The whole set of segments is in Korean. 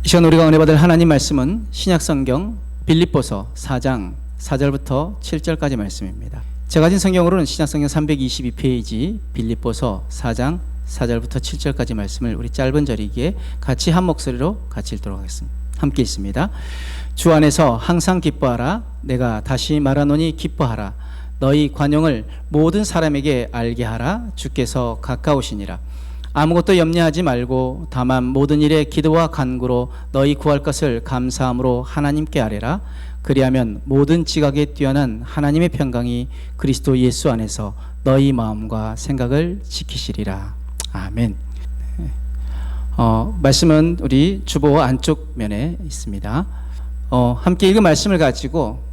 이 시간 우리가 은혜 받을 하나님 말씀은 신약성경 빌립보서 4장 4절부터 7절까지 말씀입니다. 제가 가진 성경으로는 신약성경 322페이지 빌립보서 4장 4절부터 7절까지 말씀을 우리 짧은 절이기에 같이 한 목소리로 같이 읽도록 하겠습니다. 함께 있습니다. 주 안에서 항상 기뻐하라. 내가 다시 말하노니 기뻐하라. 너희 관용을 모든 사람에게 알게 하라. 주께서 가까우시니라. 아무것도 염려하지 말고 다만 모든 일에 기도와 간구로 너희 구할 것을 감사함으로 하나님께 아뢰라. 그리하면 모든 지각에 뛰어난 하나님의 평강이 그리스도 예수 안에서 너희 마음과 생각을 지키시리라. 아멘. 말씀은 우리 주보 안쪽 면에 있습니다. 함께 읽은 말씀을 가지고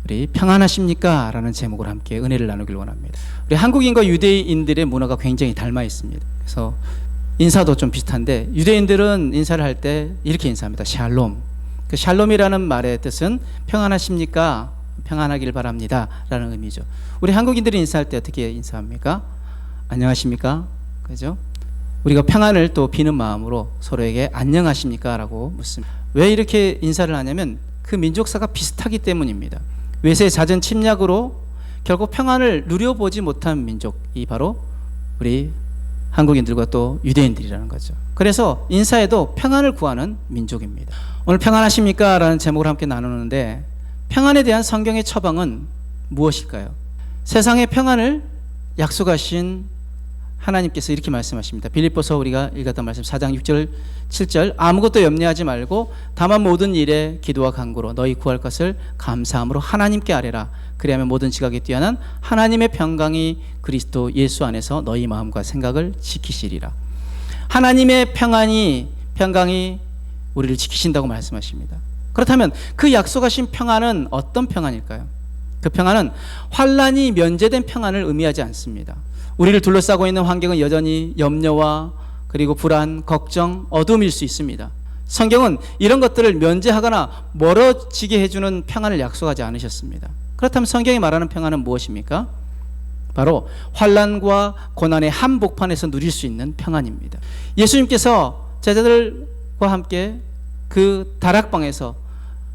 우리 평안하십니까? 라는 제목으로 함께 은혜를 나누길 원합니다. 우리 한국인과 유대인들의 문화가 굉장히 닮아 있습니다. 그래서 인사도 좀 비슷한데 유대인들은 인사를 할 때 이렇게 인사합니다. 샬롬. 그 샬롬이라는 말의 뜻은 평안하십니까? 평안하길 바랍니다 라는 의미죠. 우리 한국인들이 인사할 때 어떻게 인사합니까? 안녕하십니까? 그죠? 우리가 평안을 또 비는 마음으로 서로에게 안녕하십니까? 라고 묻습니다. 왜 이렇게 인사를 하냐면 그 민족사가 비슷하기 때문입니다. 외세 잦은 침략으로 결국 평안을 누려보지 못한 민족이 바로 우리 한국인들과 또 유대인들이라는 거죠. 그래서 인사에도 평안을 구하는 민족입니다. 오늘 평안하십니까? 라는 제목을 함께 나누는데 평안에 대한 성경의 처방은 무엇일까요? 세상의 평안을 약속하신 하나님께서 이렇게 말씀하십니다. 빌립보서 우리가 읽었던 말씀 4장 6절 7절 아무것도 염려하지 말고 다만 모든 일에 기도와 간구로 너희 구할 것을 감사함으로 하나님께 아뢰라. 그리하면 모든 지각에 뛰어난 하나님의 평강이 그리스도 예수 안에서 너희 마음과 생각을 지키시리라. 하나님의 평강이 우리를 지키신다고 말씀하십니다. 그렇다면 그 약속하신 평안은 어떤 평안일까요? 그 평안은 환난이 면제된 평안을 의미하지 않습니다. 우리를 둘러싸고 있는 환경은 여전히 염려와 그리고 불안, 걱정, 어둠일 수 있습니다. 성경은 이런 것들을 면제하거나 멀어지게 해주는 평안을 약속하지 않으셨습니다. 그렇다면 성경이 말하는 평안은 무엇입니까? 바로 환난과 고난의 한복판에서 누릴 수 있는 평안입니다. 예수님께서 제자들과 함께 그 다락방에서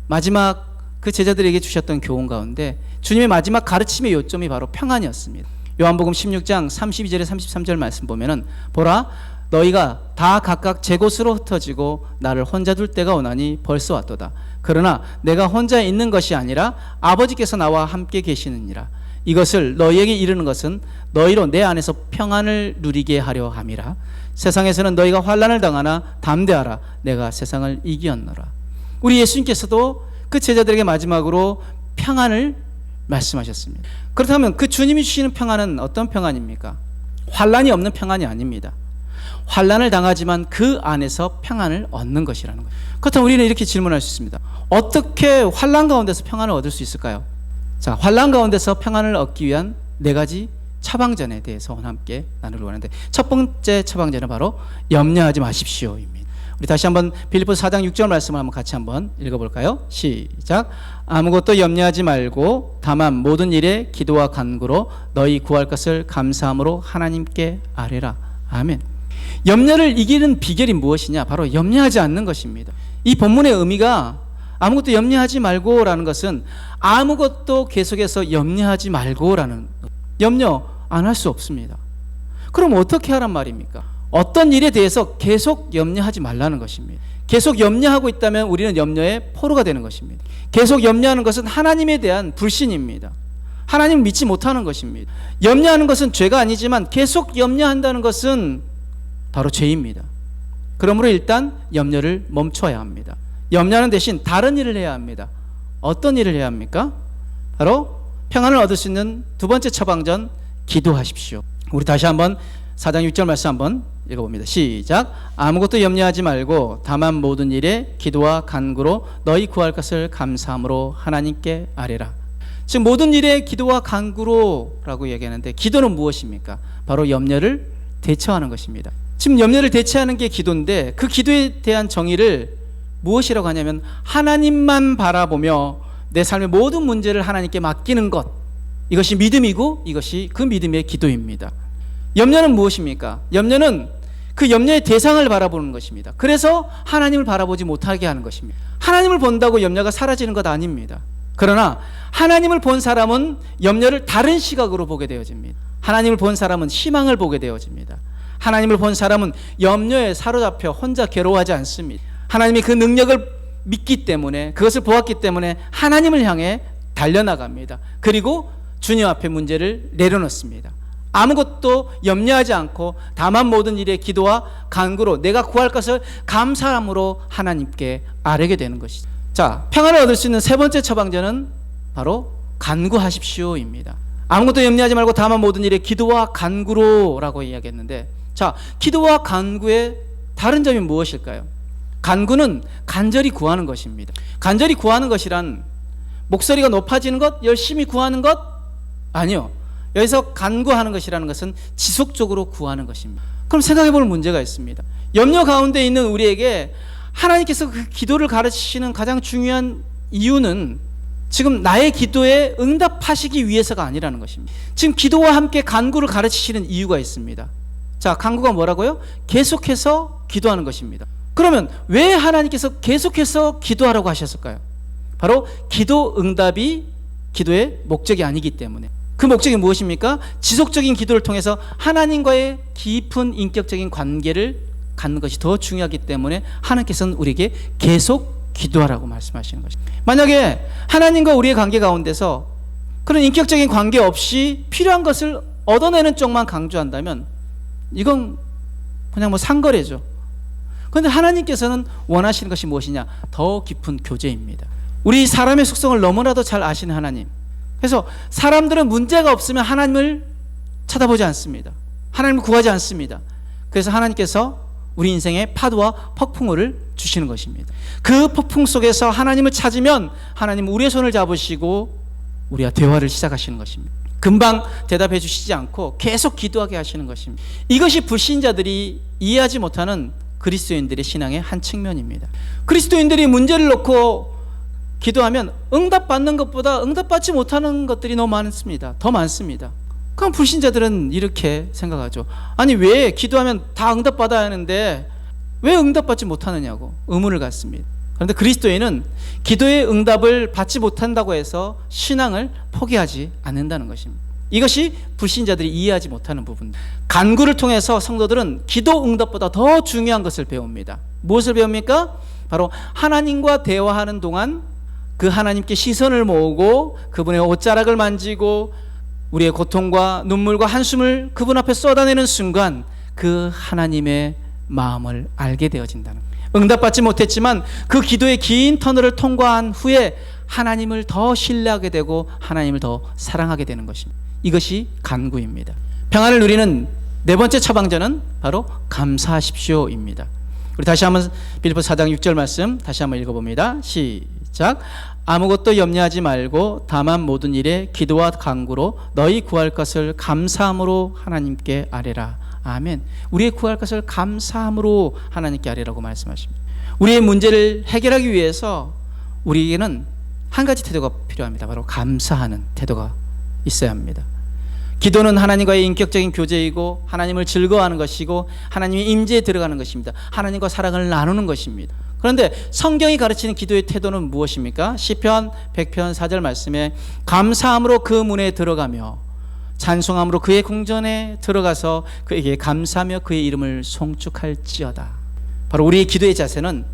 마지막 그 제자들에게 주셨던 교훈 가운데 주님의 마지막 가르침의 요점이 바로 평안이었습니다. 요한복음 16장 32절에 33절 말씀 보면은 보라 너희가 다 각각 제 곳으로 흩어지고 나를 혼자 둘 때가 오나니 벌써 왔도다. 그러나 내가 혼자 있는 것이 아니라 아버지께서 나와 함께 계시느니라. 이것을 너희에게 이르는 것은 너희로 내 안에서 평안을 누리게 하려 함이라. 세상에서는 너희가 환난을 당하나 담대하라. 내가 세상을 이기었노라. 우리 예수님께서도 그 제자들에게 마지막으로 평안을 말씀하셨습니다. 그렇다면 그 주님이 주시는 평안은 어떤 평안입니까? 환난이 없는 평안이 아닙니다. 환난을 당하지만 그 안에서 평안을 얻는 것이라는 거예요. 그렇다면 우리는 이렇게 질문할 수 있습니다. 어떻게 환난 가운데서 평안을 얻을 수 있을까요? 자, 환난 가운데서 평안을 얻기 위한 4가지 처방전에 대해서 오늘 함께 나누려고 하는데 첫 번째 처방전은 바로 염려하지 마십시오입니다. 우리 다시 한번 빌립보서 4장 6절 말씀을 한번 같이 한번 읽어볼까요? 시작. 아무것도 염려하지 말고 다만 모든 일에 기도와 간구로 너희 구할 것을 감사함으로 하나님께 아뢰라. 아멘. 염려를 이기는 비결이 무엇이냐? 바로 염려하지 않는 것입니다. 이 본문의 의미가 아무것도 염려하지 말고라는 것은 아무것도 계속해서 염려하지 말고라는 염려 안 할 수 없습니다. 그럼 어떻게 하란 말입니까? 어떤 일에 대해서 계속 염려하지 말라는 것입니다. 계속 염려하고 있다면 우리는 염려의 포로가 되는 것입니다. 계속 염려하는 것은 하나님에 대한 불신입니다. 하나님을 믿지 못하는 것입니다. 염려하는 것은 죄가 아니지만 계속 염려한다는 것은 바로 죄입니다. 그러므로 일단 염려를 멈춰야 합니다. 염려하는 대신 다른 일을 해야 합니다. 어떤 일을 해야 합니까? 바로 평안을 얻을 수 있는 두 번째 처방전, 기도하십시오. 우리 다시 한번 4장 6절 말씀 한번 읽어봅니다. 시작. 아무것도 염려하지 말고 다만 모든 일에 기도와 간구로 너희 구할 것을 감사함으로 하나님께 아뢰라. 지금 모든 일에 기도와 간구로 라고 얘기하는데 기도는 무엇입니까? 바로 염려를 대처하는 것입니다. 지금 염려를 대처하는 게 기도인데 그 기도에 대한 정의를 무엇이라고 하냐면 하나님만 바라보며 내 삶의 모든 문제를 하나님께 맡기는 것, 이것이 믿음이고 이것이 그 믿음의 기도입니다. 염려는 무엇입니까? 염려는 그 염려의 대상을 바라보는 것입니다. 그래서 하나님을 바라보지 못하게 하는 것입니다. 하나님을 본다고 염려가 사라지는 것 아닙니다. 그러나 하나님을 본 사람은 염려를 다른 시각으로 보게 되어집니다. 하나님을 본 사람은 희망을 보게 되어집니다. 하나님을 본 사람은 염려에 사로잡혀 혼자 괴로워하지 않습니다. 하나님이 그 능력을 믿기 때문에, 그것을 보았기 때문에 하나님을 향해 달려나갑니다. 그리고 주님 앞에 문제를 내려놓습니다. 아무것도 염려하지 않고 다만 모든 일에 기도와 간구로 내가 구할 것을 감사함으로 하나님께 아뢰게 되는 것이죠. 자, 평안을 얻을 수 있는 세 번째 처방전은 바로 간구하십시오입니다. 아무것도 염려하지 말고 다만 모든 일에 기도와 간구로라고 이야기했는데, 자, 기도와 간구의 다른 점이 무엇일까요? 간구는 간절히 구하는 것입니다. 간절히 구하는 것이란 목소리가 높아지는 것, 열심히 구하는 것? 아니요. 여기서 간구하는 것이라는 것은 지속적으로 구하는 것입니다. 그럼 생각해 볼 문제가 있습니다. 염려 가운데 있는 우리에게 하나님께서 그 기도를 가르치시는 가장 중요한 이유는 지금 나의 기도에 응답하시기 위해서가 아니라는 것입니다. 지금 기도와 함께 간구를 가르치시는 이유가 있습니다. 자, 간구가 뭐라고요? 계속해서 기도하는 것입니다. 그러면 왜 하나님께서 계속해서 기도하라고 하셨을까요? 바로 기도 응답이 기도의 목적이 아니기 때문에. 그 목적이 무엇입니까? 지속적인 기도를 통해서 하나님과의 깊은 인격적인 관계를 갖는 것이 더 중요하기 때문에 하나님께서는 우리에게 계속 기도하라고 말씀하시는 것입니다. 만약에 하나님과 우리의 관계 가운데서 그런 인격적인 관계 없이 필요한 것을 얻어내는 쪽만 강조한다면 이건 그냥 뭐 상거래죠. 그런데 하나님께서는 원하시는 것이 무엇이냐? 더 깊은 교제입니다. 우리 사람의 속성을 너무나도 잘 아시는 하나님. 그래서 사람들은 문제가 없으면 하나님을 쳐다보지 않습니다. 하나님을 구하지 않습니다. 그래서 하나님께서 우리 인생에 파도와 폭풍우를 주시는 것입니다. 그 폭풍 속에서 하나님을 찾으면 하나님은 우리의 손을 잡으시고 우리와 대화를 시작하시는 것입니다. 금방 대답해 주시지 않고 계속 기도하게 하시는 것입니다. 이것이 불신자들이 이해하지 못하는 그리스도인들의 신앙의 한 측면입니다. 그리스도인들이 문제를 놓고 기도하면 응답받는 것보다 응답받지 못하는 것들이 너무 많습니다. 더 많습니다. 그럼 불신자들은 이렇게 생각하죠. 아니, 왜 기도하면 다 응답받아야 하는데 왜 응답받지 못하느냐고 의문을 갖습니다. 그런데 그리스도인은 기도의 응답을 받지 못한다고 해서 신앙을 포기하지 않는다는 것입니다. 이것이 불신자들이 이해하지 못하는 부분입니다. 간구를 통해서 성도들은 기도 응답보다 더 중요한 것을 배웁니다. 무엇을 배웁니까? 바로 하나님과 대화하는 동안 그 하나님께 시선을 모으고 그분의 옷자락을 만지고 우리의 고통과 눈물과 한숨을 그분 앞에 쏟아내는 순간 그 하나님의 마음을 알게 되어진다는 거예요. 응답받지 못했지만 그 기도의 긴 터널을 통과한 후에 하나님을 더 신뢰하게 되고 하나님을 더 사랑하게 되는 것입니다. 이것이 간구입니다. 평안을 누리는 네 번째 처방전은 바로 감사하십시오입니다. 우리 다시 한번 빌립보서 4장 6절 말씀 다시 한번 읽어봅니다. 시작. 아무것도 염려하지 말고 다만 모든 일에 기도와 간구로 너희 구할 것을 감사함으로 하나님께 아뢰라. 아멘. 우리의 구할 것을 감사함으로 하나님께 아뢰라고 말씀하십니다. 우리의 문제를 해결하기 위해서 우리에게는 한 가지 태도가 필요합니다. 바로 감사하는 태도가 있어야 합니다. 기도는 하나님과의 인격적인 교제이고 하나님을 즐거워하는 것이고 하나님의 임재에 들어가는 것입니다. 하나님과 사랑을 나누는 것입니다. 그런데 성경이 가르치는 기도의 태도는 무엇입니까? 시편 100편 4절 말씀에 감사함으로 그 문에 들어가며 찬송함으로 그의 궁전에 들어가서 그에게 감사하며 그의 이름을 송축할지어다. 바로 우리의 기도의 자세는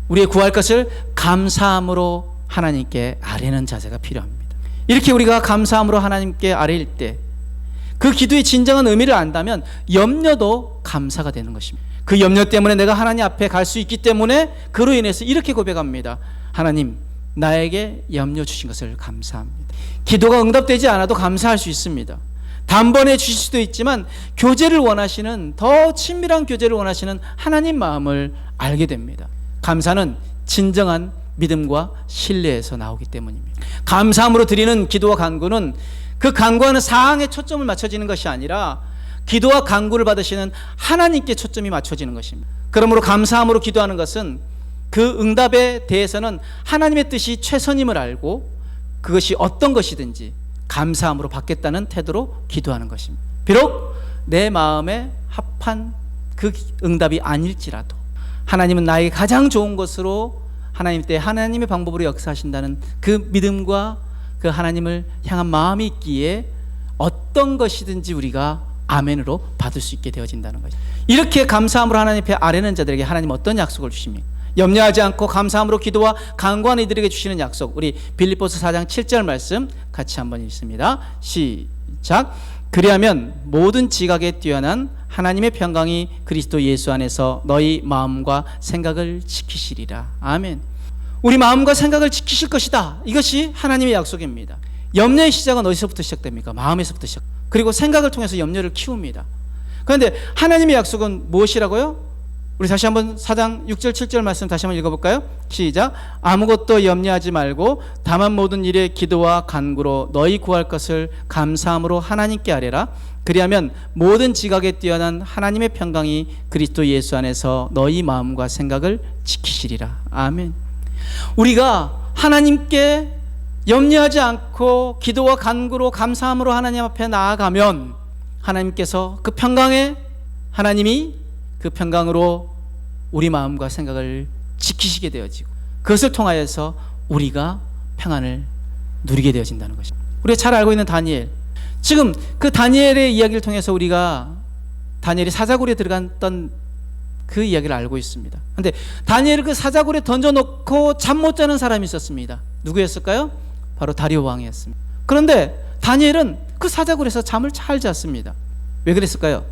우리의 구할 것을 감사함으로 하나님께 아뢰는 자세가 필요합니다. 이렇게 우리가 감사함으로 하나님께 아뢰일 때 그 기도의 진정한 의미를 안다면 염려도 감사가 되는 것입니다. 그 염려 때문에 내가 하나님 앞에 갈 수 있기 때문에 그로 인해서 이렇게 고백합니다. 하나님, 나에게 염려 주신 것을 감사합니다. 기도가 응답되지 않아도 감사할 수 있습니다. 단번에 주실 수도 있지만 교제를 원하시는, 더 친밀한 교제를 원하시는 하나님 마음을 알게 됩니다. 감사는 진정한 믿음과 신뢰에서 나오기 때문입니다. 감사함으로 드리는 기도와 간구는 그 간구하는 사항에 초점을 맞춰지는 것이 아니라 기도와 간구를 받으시는 하나님께 초점이 맞춰지는 것입니다. 그러므로 감사함으로 기도하는 것은 그 응답에 대해서는 하나님의 뜻이 최선임을 알고 그것이 어떤 것이든지 감사함으로 받겠다는 태도로 기도하는 것입니다. 비록 내 마음에 합한 그 응답이 아닐지라도 하나님은 나에게 가장 좋은 것으로 하나님 때 하나님의 방법으로 역사하신다는 그 믿음과 그 하나님을 향한 마음이 있기에 어떤 것이든지 우리가 아멘으로 받을 수 있게 되어진다는 거죠. 이렇게 감사함으로 하나님 앞에 아뢰는 자들에게 하나님 어떤 약속을 주십니까? 염려하지 않고 감사함으로 기도와 간구하는 이들에게 주시는 약속, 우리 빌립보서 4장 7절 말씀 같이 한번 읽습니다. 시작. 그리하면 모든 지각에 뛰어난 하나님의 평강이 그리스도 예수 안에서 너희 마음과 생각을 지키시리라. 아멘. 우리 마음과 생각을 지키실 것이다. 이것이 하나님의 약속입니다. 염려의 시작은 어디서부터 시작됩니까? 마음에서부터 시작. 그리고 생각을 통해서 염려를 키웁니다. 그런데 하나님의 약속은 무엇이라고요? 우리 다시 한번 4장 6절 7절 말씀 다시 한번 읽어볼까요? 시작. 아무것도 염려하지 말고 다만 모든 일에 기도와 간구로 너희 구할 것을 감사함으로 하나님께 아뢰라. 그리하면 모든 지각에 뛰어난 하나님의 평강이 그리스도 예수 안에서 너희 마음과 생각을 지키시리라. 아멘. 우리가 하나님께 염려하지 않고 기도와 간구로 감사함으로 하나님 앞에 나아가면 하나님께서 그 평강에 하나님이 그 평강으로 우리 마음과 생각을 지키시게 되어지고 그것을 통하여서 우리가 평안을 누리게 되어진다는 것입니다. 우리가 잘 알고 있는 다니엘, 지금 그 다니엘의 이야기를 통해서 우리가 다니엘이 사자굴에 들어갔던 그 이야기를 알고 있습니다. 그런데 다니엘을 그 사자굴에 던져놓고 잠 못 자는 사람이 있었습니다. 누구였을까요? 바로 다리오 왕이었습니다. 그런데 다니엘은 그 사자굴에서 잠을 잘 잤습니다. 왜 그랬을까요?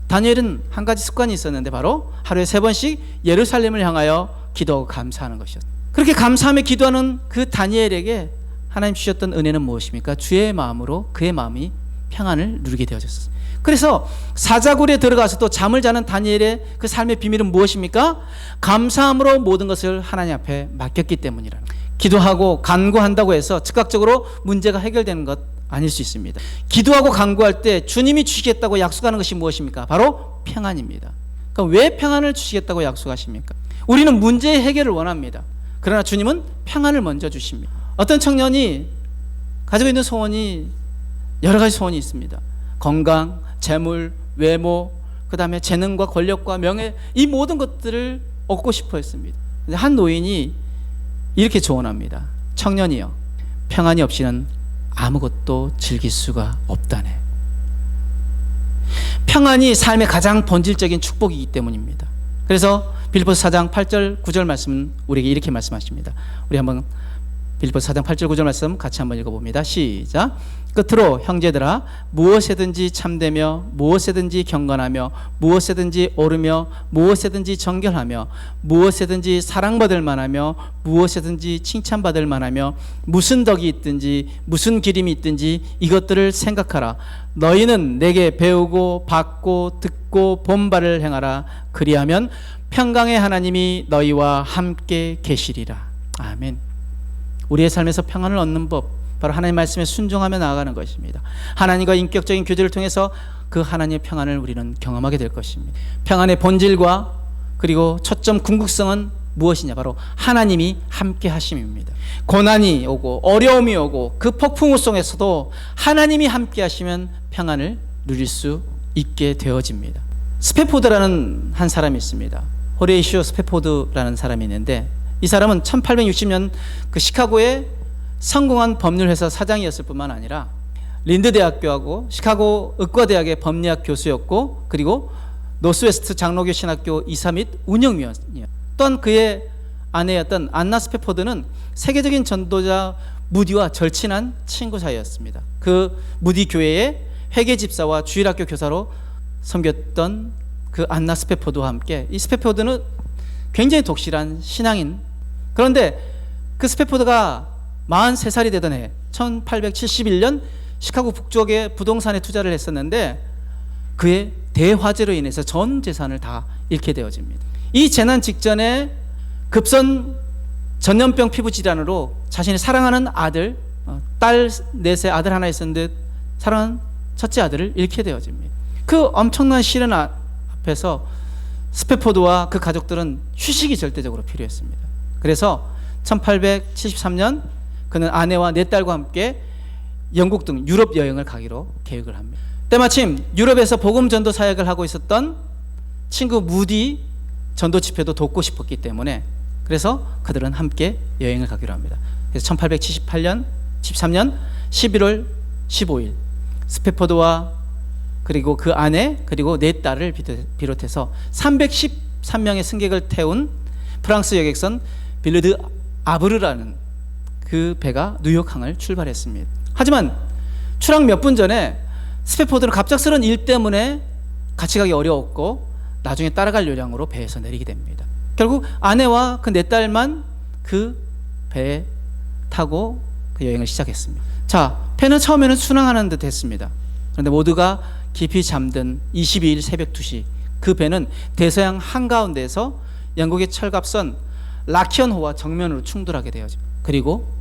다니엘은 한 가지 습관이 있었는데 바로 하루에 3번씩 예루살렘을 향하여 기도하고 감사하는 것이었습니다. 그렇게 감사하며 기도하는 그 다니엘에게 하나님 주셨던 은혜는 무엇입니까? 주의 마음으로 그의 마음이 평안을 누리게 되어졌습니다. 그래서 사자굴에 들어가서도 잠을 자는 다니엘의 그 삶의 비밀은 무엇입니까? 감사함으로 모든 것을 하나님 앞에 맡겼기 때문이라는 거예요. 기도하고 간구한다고 해서 즉각적으로 문제가 해결되는 것 아닐 수 있습니다. 기도하고 간구할 때 주님이 주시겠다고 약속하는 것이 무엇입니까? 바로 평안입니다. 그럼 왜 평안을 주시겠다고 약속하십니까? 우리는 문제의 해결을 원합니다. 그러나 주님은 평안을 먼저 주십니다. 어떤 청년이 가지고 있는 소원이 여러 가지 소원이 있습니다. 건강, 재물, 외모, 그 다음에 재능과 권력과 명예, 이 모든 것들을 얻고 싶어 했습니다. 한 노인이 이렇게 조언합니다. 청년이여, 평안이 없이는 아무것도 즐길 수가 없다네. 평안이 삶의 가장 본질적인 축복이기 때문입니다. 그래서 빌립보서 4장 8절 9절 말씀은 우리에게 이렇게 말씀하십니다. 우리 한번 빌립보서 4장 8절 9절 말씀 같이 한번 읽어봅니다. 시작. 끝으로 형제들아, 무엇에든지 참되며 무엇에든지 경건하며 무엇에든지 옳으며 무엇에든지 정결하며 무엇에든지 사랑받을 만하며 무엇에든지 칭찬받을 만하며 무슨 덕이 있든지 무슨 기림이 있든지 이것들을 생각하라. 너희는 내게 배우고 받고 듣고 본 바를 행하라. 그리하면 평강의 하나님이 너희와 함께 계시리라. 아멘. 우리의 삶에서 평안을 얻는 법, 바로 하나님 말씀에 순종하며 나아가는 것입니다. 하나님과 인격적인 교제를 통해서 그 하나님의 평안을 우리는 경험하게 될 것입니다. 평안의 본질과 그리고 초점 궁극성은 무엇이냐? 바로 하나님이 함께 하심입니다. 고난이 오고 어려움이 오고 그 폭풍우 속에서도 하나님이 함께 하시면 평안을 누릴 수 있게 되어집니다. 스패포드라는 한 사람이 있습니다. 호레이시오 스패포드라는 사람이 있는데 이 사람은 1860년 그 시카고의 성공한 법률회사 사장이었을 뿐만 아니라 린드 대학교하고 시카고 의과대학의 법리학 교수였고 그리고 노스웨스트 장로교 신학교 이사 및 운영위원이었습니다. 또한 그의 아내였던 안나 스패포드는 세계적인 전도자 무디와 절친한 친구 사이였습니다. 그 무디 교회의 회계집사와 주일학교 교사로 섬겼던 그 안나 스패포드와 함께 이 스패포드는 굉장히 독실한 신앙인. 그런데 그 스패포드가 43살이 되던 해 1871년 시카고 북쪽에 부동산에 투자를 했었는데 그의 대화재로 인해서 전 재산을 다 잃게 되어집니다. 이 재난 직전에 급선 전염병 피부 질환으로 자신이 사랑하는 아들, 딸 넷의 아들 하나 있었는데 사랑하는 첫째 아들을 잃게 되어집니다. 그 엄청난 시련 앞에서 스패포드와 그 가족들은 휴식이 절대적으로 필요했습니다. 그래서 1873년 그는 아내와 4딸과 함께 영국 등 유럽 여행을 가기로 계획을 합니다. 때마침 유럽에서 복음 전도 사역을 하고 있었던 친구 무디 전도 집회도 돕고 싶었기 때문에 그래서 그들은 함께 여행을 가기로 합니다. 그래서 1878년 13년 11월 15일 스패포드와 그리고 그 아내 그리고 네 딸을 비롯해서 313명의 승객을 태운 프랑스 여객선 빌르드 아브르라는 그 배가 뉴욕항을 출발했습니다. 하지만 출항 몇 분 전에 스패포드는 갑작스러운 일 때문에 같이 가기 어려웠고 나중에 따라갈 요량으로 배에서 내리게 됩니다. 결국 아내와 그 네 딸만 그 배에 타고 그 여행을 시작했습니다. 자, 배는 처음에는 순항하는 듯 했습니다. 그런데 모두가 깊이 잠든 22일 새벽 2시 그 배는 대서양 한가운데에서 영국의 철갑선 라키언호와 정면으로 충돌하게 되어집니다. 그리고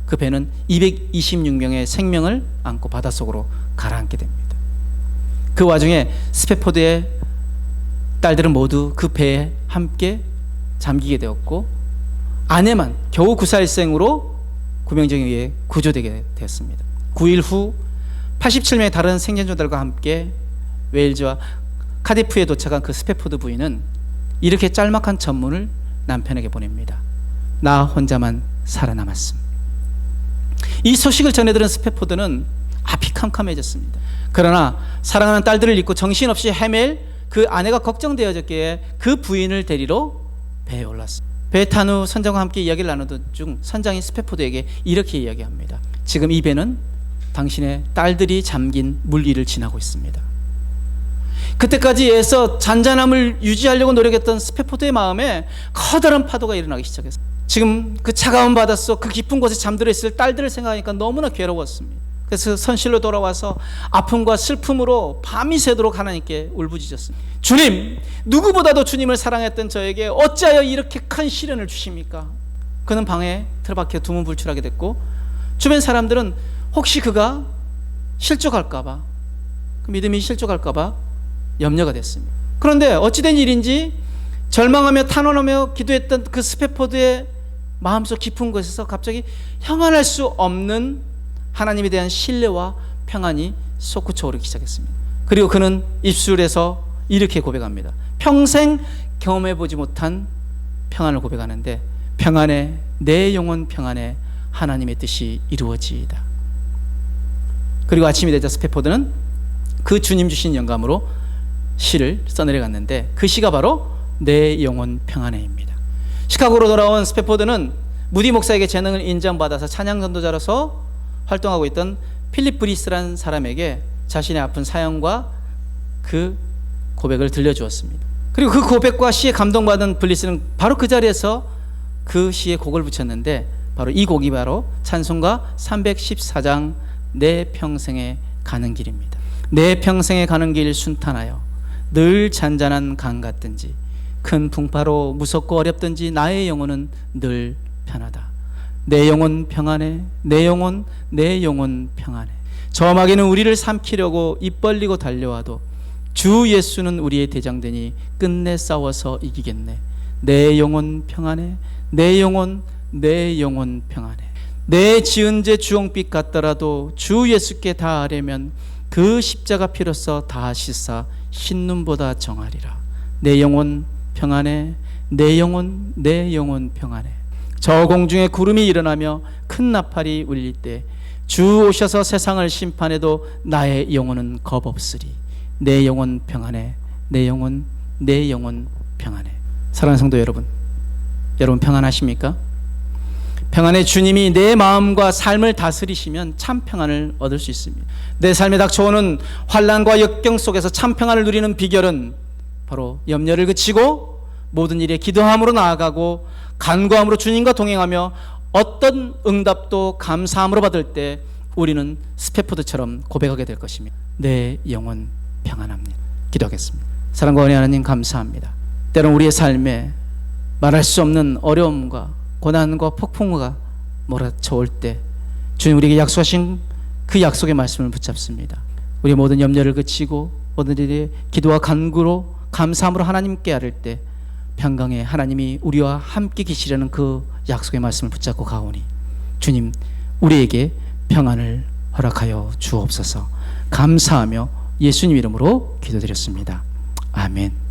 그 배는 226명의 생명을 안고 바닷속으로 가라앉게 됩니다. 그 와중에 스패포드의 딸들은 모두 그 배에 함께 잠기게 되었고 아내만 겨우 구사일생으로 구명정에 의해 구조되게 되었습니다. 9일 후 87명의 다른 생존자들과 함께 웨일즈와 카디프에 도착한 그 스패포드 부인은 이렇게 짤막한 전문을 남편에게 보냅니다. 나 혼자만 살아남았음. 이 소식을 전해들은 스패포드는 앞이 캄캄해졌습니다. 그러나 사랑하는 딸들을 잊고 정신없이 헤맬 그 아내가 걱정되어졌기에 그 부인을 데리러 배에 올랐습니다. 배에 탄 후 선장과 함께 이야기를 나누던 중 선장이 스패포드에게 이렇게 이야기합니다. 지금 이 배는 당신의 딸들이 잠긴 물 위를 지나고 있습니다. 그때까지 애써 잔잔함을 유지하려고 노력했던 스패포드의 마음에 커다란 파도가 일어나기 시작했습니다. 지금 그 차가운 바닷속 그 깊은 곳에 잠들어 있을 딸들을 생각하니까 너무나 괴로웠습니다. 그래서 선실로 돌아와서 아픔과 슬픔으로 밤이 새도록 하나님께 울부짖었습니다. 주님, 누구보다도 주님을 사랑했던 저에게 어찌하여 이렇게 큰 시련을 주십니까? 그는 방에 틀어박혀 두문불출하게 됐고 주변 사람들은 혹시 그가 실족할까봐, 그 믿음이 실족할까봐 염려가 됐습니다. 그런데 어찌된 일인지 절망하며 탄원하며 기도했던 그 스패포드의 마음속 깊은 곳에서 갑자기 형언할 수 없는 하나님에 대한 신뢰와 평안이 솟구쳐 오르기 시작했습니다. 그리고 그는 입술에서 이렇게 고백합니다. 평생 경험해보지 못한 평안을 고백하는데 평안에 내 영혼 평안에 하나님의 뜻이 이루어지이다. 그리고 아침이 되자 스패포드는 그 주님 주신 영감으로 시를 써내려갔는데 그 시가 바로 내 영혼 평안에입니다. 시카고로 돌아온 스패포드는 무디 목사에게 재능을 인정받아서 찬양 전도자로서 활동하고 있던 필립 브리스라는 사람에게 자신의 아픈 사연과 그 고백을 들려주었습니다. 그리고 그 고백과 시에 감동받은 블리스는 바로 그 자리에서 그 시에 곡을 붙였는데 바로 이 곡이 바로 찬송가 314장 내 평생에 가는 길입니다. 내 평생에 가는 길 순탄하여 늘 잔잔한 강 같든지 큰 풍파로 무섭고 어렵든지 나의 영혼은 늘 편하다. 내 영혼 평안해, 내 영혼 평안해. 저 마귀는 우리를 삼키려고 입 벌리고 달려와도 주 예수는 우리의 대장되니 끝내 싸워서 이기겠네. 내 영혼 평안해, 내 영혼 평안해. 내 지은 죄 주홍빛 같더라도 주 예수께 닿으려면 그 십자가 피로써 다 씻사 흰눈보다 정하리라. 내 영혼 평안해, 내 영혼 평안해. 저 공중에 구름이 일어나며 큰 나팔이 울릴 때 주 오셔서 세상을 심판해도 나의 영혼은 겁없으리. 내 영혼 평안해, 내 영혼 평안해. 사랑하는 성도 여러분, 여러분 평안하십니까? 평안의 주님이 내 마음과 삶을 다스리시면 참 평안을 얻을 수 있습니다. 내 삶에 닥쳐오는 환난과 역경 속에서 참 평안을 누리는 비결은 바로 염려를 그치고 모든 일에 기도함으로 나아가고 간구함으로 주님과 동행하며 어떤 응답도 감사함으로 받을 때 우리는 스패포드처럼 고백하게 될 것입니다. 내 영혼 평안합니다. 기도하겠습니다. 사랑과 은혜 하나님 감사합니다. 때론 우리의 삶에 말할 수 없는 어려움과 고난과 폭풍우가 몰아쳐올 때 주님 우리에게 약속하신 그 약속의 말씀을 붙잡습니다. 우리의 모든 염려를 그치고 모든 일에 기도와 간구로 감사함으로 하나님께 아를 때 평강에 하나님이 우리와 함께 계시려는 그 약속의 말씀을 붙잡고 가오니 주님 우리에게 평안을 허락하여 주옵소서. 감사하며 예수님 이름으로 기도드렸습니다. 아멘.